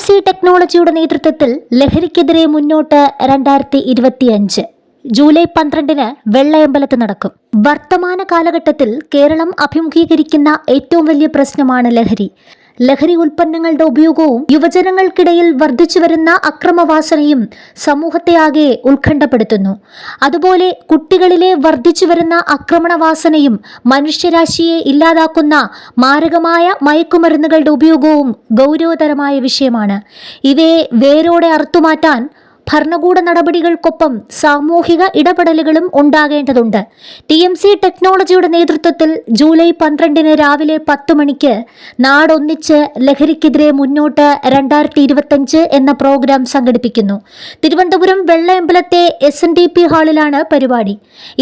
TMC ടെക്നോളജിയുടെ നേതൃത്വത്തിൽ ലഹരിക്കെതിരെ മുന്നോട്ട് 2025 ജൂലൈ 12 വെള്ളയമ്പലത്ത് നടക്കും. വർത്തമാന കാലഘട്ടത്തിൽ കേരളം അഭിമുഖീകരിക്കുന്ന ഏറ്റവും വലിയ പ്രശ്നമാണ് ലഹരി. ലഹരി ഉൽപ്പന്നങ്ങളുടെ ഉപയോഗവും യുവജനങ്ങൾക്കിടയിൽ വർദ്ധിച്ചുവരുന്ന അക്രമവാസനയും സമൂഹത്തെ ആകെ ഉത്കണ്ഠപ്പെടുത്തുന്നു. അതുപോലെ കുട്ടികളിലെ വർദ്ധിച്ചുവരുന്ന ആക്രമണവാസനയും മനുഷ്യരാശിയെ ഇല്ലാതാക്കുന്ന മാരകമായ മയക്കുമരുന്നുകളുടെ ഉപയോഗവും ഗൗരവതരമായ വിഷയമാണ്. ഇവയെ വേരോടെ അറുത്തുമാറ്റാൻ ഭരണകൂട നടപടികൾക്കൊപ്പം സാമൂഹിക ഇടപെടലുകളും ഉണ്ടാകേണ്ടതുണ്ട്. TMC ടെക്നോളജിയുടെ നേതൃത്വത്തിൽ ജൂലൈ 12 രാവിലെ 10 മണിക്ക് നാടൊന്നിച്ച് ലഹരിക്കെതിരെ മുന്നോട്ട് 2025 എന്ന പ്രോഗ്രാം സംഘടിപ്പിക്കുന്നു. തിരുവനന്തപുരം വെള്ളയമ്പലത്തെ SNDP ഹാളിലാണ് പരിപാടി.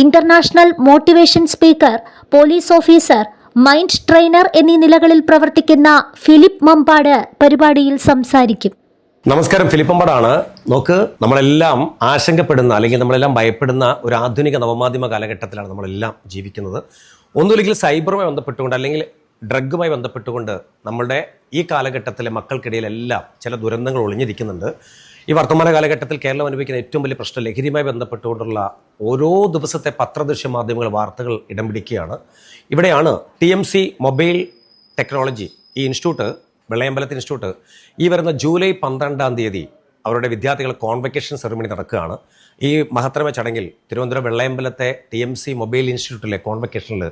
International motivation speaker, police officer, mind trainer എന്നീ നിലകളിൽ പ്രവർത്തിക്കുന്ന ഫിലിപ്പ് മമ്പാട് പരിപാടിയിൽ സംസാരിക്കും. നമസ്കാരം, ഫിലിപ്പമ്പാടാണ്. നോക്ക്, നമ്മളെല്ലാം ആശങ്കപ്പെടുന്ന അല്ലെങ്കിൽ നമ്മളെല്ലാം ഭയപ്പെടുന്ന ഒരു ആധുനിക നവമാധ്യമ കാലഘട്ടത്തിലാണ് നമ്മളെല്ലാം ജീവിക്കുന്നത്. ഒന്നുമില്ലെങ്കിൽ സൈബറുമായി ബന്ധപ്പെട്ടുകൊണ്ട് അല്ലെങ്കിൽ ഡ്രഗുമായി ബന്ധപ്പെട്ടുകൊണ്ട് നമ്മളുടെ ഈ കാലഘട്ടത്തിലെ മക്കൾക്കിടയിലെല്ലാം ചില ദുരന്തങ്ങൾ ഒളിഞ്ഞിരിക്കുന്നുണ്ട്. ഈ വർത്തമാന കാലഘട്ടത്തിൽ കേരളം അനുഭവിക്കുന്ന ഏറ്റവും വലിയ പ്രശ്നം ലഹരിയുമായി ബന്ധപ്പെട്ടുകൊണ്ടുള്ള ഓരോ ദിവസത്തെ പത്രദൃശ്യ മാധ്യമങ്ങൾ വാർത്തകൾ ഇടം പിടിക്കുകയാണ്. ഇവിടെയാണ് TMC മൊബൈൽ ടെക്നോളജി ഈ ഇൻസ്റ്റിറ്റ്യൂട്ട്, വെള്ളയമ്പലത്ത് ഇൻസ്റ്റിറ്റ്യൂട്ട്, ഈ വരുന്ന ജൂലൈ 12 അവരുടെ വിദ്യാർത്ഥികൾ കോൺവെക്കേഷൻ സെറിമണി നടക്കുകയാണ്. ഈ മഹത്തരമായ ചടങ്ങിൽ തിരുവനന്തപുരം വെള്ളയമ്പലത്തെ TMC മൊബൈൽ ഇൻസ്റ്റിറ്റ്യൂട്ടിലെ കോൺവെക്കേഷനിൽ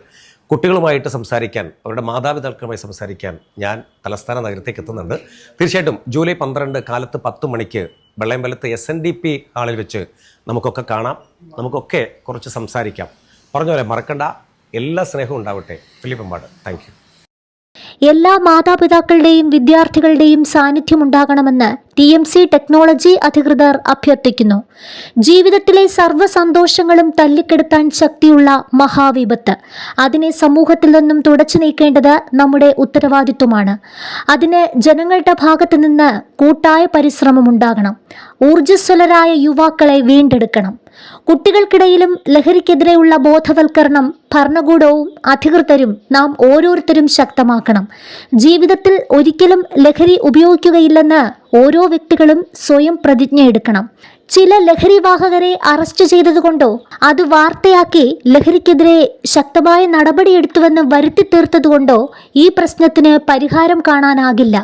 കുട്ടികളുമായിട്ട് സംസാരിക്കാൻ, അവരുടെ മാതാപിതാക്കളുമായി സംസാരിക്കാൻ ഞാൻ തലസ്ഥാന നഗരത്തേക്ക് എത്തുന്നുണ്ട്. തീർച്ചയായിട്ടും ജൂലൈ 12 കാലത്ത് 10 മണിക്ക് വെള്ളയമ്പലത്ത് SNDP ഹാളിൽ വെച്ച് നമുക്കൊക്കെ കാണാം, നമുക്കൊക്കെ കുറച്ച് സംസാരിക്കാം. പറഞ്ഞ പോലെ മറക്കണ്ട, എല്ലാ സ്നേഹവും ഉണ്ടാവട്ടെ. ഫിലിപ്പമ്പാട്, താങ്ക് യു. എല്ലാ മാതാപിതാക്കളുടെയും വിദ്യാർത്ഥികളുടെയും സാന്നിധ്യമുണ്ടാകണമെന്ന് TMC ടെക്നോളജി അധികൃതർ അഭ്യർത്ഥിക്കുന്നു. ജീവിതത്തിലെ സർവ്വ സന്തോഷങ്ങളും തല്ലിക്കെടുത്താൻ ശക്തിയുള്ള മഹാവിപത്ത്, അതിനെ സമൂഹത്തിൽ നിന്നും തുടച്ചു നീക്കേണ്ടത് നമ്മുടെ ഉത്തരവാദിത്വമാണ്. അതിന് ജനങ്ങളുടെ ഭാഗത്തു നിന്ന് കൂട്ടായ പരിശ്രമമുണ്ടാകണം. ഊർജ്ജസ്വലരായ യുവാക്കളെ വീണ്ടെടുക്കണം. കുട്ടികൾക്കിടയിലും ലഹരിക്കെതിരെയുള്ള ബോധവൽക്കരണം ഭരണകൂടവും അധികൃതരും നാം ഓരോരുത്തരും ശക്തമാക്കണം. ജീവിതത്തിൽ ഒരിക്കലും ലഹരി ഉപയോഗിക്കുകയില്ലെന്ന് ഓരോ വ്യക്തികളും സ്വയം പ്രതിജ്ഞ എടുക്കണം. ചില ലഹരിവാഹകരെ അറസ്റ്റ് ചെയ്തതുകൊണ്ടോ അത് വാർത്തയാക്കി ലഹരിക്കെതിരെ ശക്തമായ നടപടിയെടുത്തുവെന്ന് വരുത്തി തീർത്തതുകൊണ്ടോ ഈ പ്രശ്നത്തിന് പരിഹാരം കാണാനാകില്ല.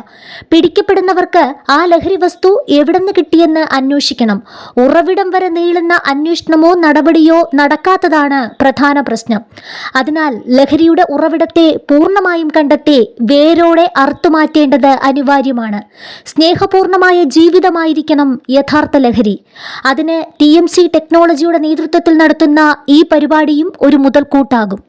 പിടിക്കപ്പെടുന്നവർക്ക് ആ ലഹരി വസ്തു എവിടെ നിന്ന് കിട്ടിയെന്ന് അന്വേഷിക്കണം. ഉറവിടം വരെ നീളുന്ന അന്വേഷണമോ നടപടിയോ നടക്കാത്തതാണ് പ്രധാന പ്രശ്നം. അതിനാൽ ലഹരിയുടെ ഉറവിടത്തെ പൂർണ്ണമായും കണ്ടെത്തി വേരോടെ അറുത്തുമാറ്റേണ്ടത് അനിവാര്യമാണ്. സ്നേഹപൂർണമായ ജീവിതമായിരിക്കണം യഥാർത്ഥ ലഹരി. അതിന് TMC ടെക്നോളജിയുടെ നേതൃത്വത്തിൽ നടത്തുന്ന ഈ പരിപാടിയും ഒരു മുതൽക്കൂട്ടാകും.